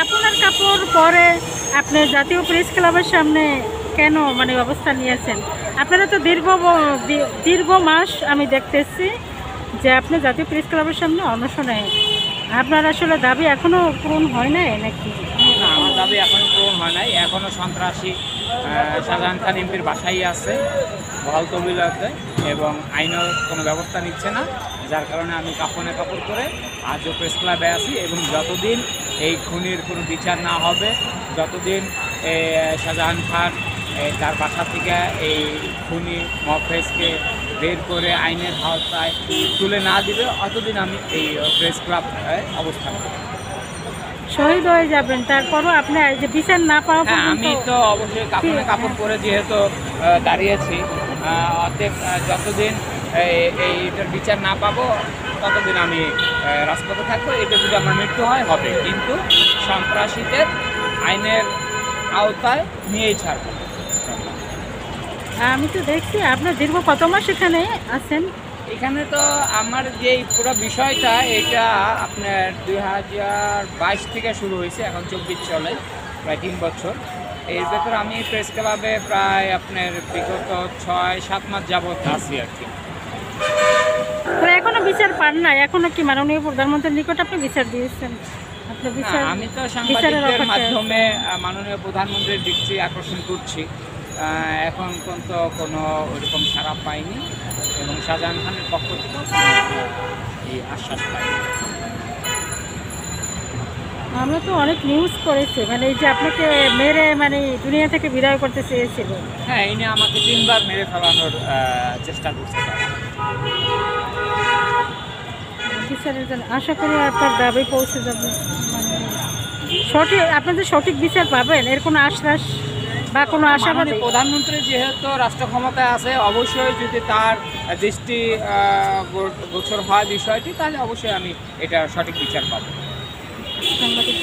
কাপড়ের কাপড় পরে আপনি জাতীয় প্রেস ক্লাবের সামনে কেন মানে অবস্থান নিয়েছেন? আপনারা তো দীর্ঘ মাস আমি দেখতেছি যে আপনি জাতীয় প্রেস ক্লাবের সামনে অনশনে। আপনার আসলে দাবি এখনো পূরণ হয় নাই নাকি? না, আমার দাবি এখনো পূরণ হয় নাই। এখনো সন্ত্রাসী শাহজাহান খান এমপির বাসায় আছে, বহাল তহবিল আছে এবং আইনও কোনো ব্যবস্থা নিচ্ছে না, যার কারণে আমি কাপড়ে কাপড় করে আজও প্রেস ক্লাবে আছি। এবং যতদিন এই খুনির কোনো বিচার না হবে, যতদিন শাহজাহান খান তার বাসা থেকে এই খুনি মফেজকে বের করে আইনের আওতায় তুলে না দিবে, অতদিন আমি এই প্রেস ক্লাব অবস্থান করব। শহীদ হয়ে যাবেন, তারপরও আপনি যে বিচার না পাওয়া হ্যাঁ, পর্যন্ত আমি তো অবশ্যই কাপড়ে কাপড় পরে যেহেতু দাঁড়িয়েছি, অতএব যতদিন এইটার বিচার না পাবো ততদিন আমি রাজপথে থাকবো। এটা যদি আমার মৃত্যু হয় হবে, কিন্তু সন্ত্রাসীদের আইনের আওতায় নিয়েই ছাড়বো। আমি তো দেখছি আপনার দীর্ঘ কত মাস এখানে আছেন? এখানে তো আমার যে পুরো বিষয়টা, এটা আপনার 2022 থেকে শুরু হয়েছে, এখন 24 চলে, প্রায় 3 বছর। এর ভেতর আমি প্রেস ক্লাবে প্রায় আপনার বিগত 6-7 মাস যাবৎ আছি আর কি। এখনো বিচার পান না? এখনো কি মাননীয় প্রধানমন্ত্রীর নিকট আপনি বিচার দিয়েছেন? আপনার বিচার আমি তো বিচারের সাংবাদিকদের অপেক্ষায় মাধ্যমে মাননীয় প্রধানমন্ত্রীর দৃষ্টি আকর্ষণ করছি, এখন পর্যন্ত কোনো ওইরকম সাড়া পাইনি এবং শাহজাহান খানের পক্ষ থেকেও এই আশ্বাস পাইনি। আমরা তো অনেক নিউজ করেছি, মানে এই যে আপনাকে মেরে মানে দুনিয়া থেকে বিদায় করতে চেয়েছিল। হ্যাঁ, ইনি আমাকে 3 বার মেরে ফেলানোর চেষ্টা করছে তারা। বিচারের জন্য আশা করি আপনার দাবি পৌঁছে যাবে, মানে সঠিক আপনাদের সঠিক বিচার পাবেন, এর কোনো আশ্বাস বা কোনো আশাবাদী? মাননীয় প্রধানমন্ত্রী যেহেতু রাষ্ট্র ক্ষমতায় আছে, অবশ্যই যদি তার দৃষ্টি গোচর হয় বিষয়টি, তাহলে অবশ্যই আমি এটা সঠিক বিচার পাবো। সাংবাদিক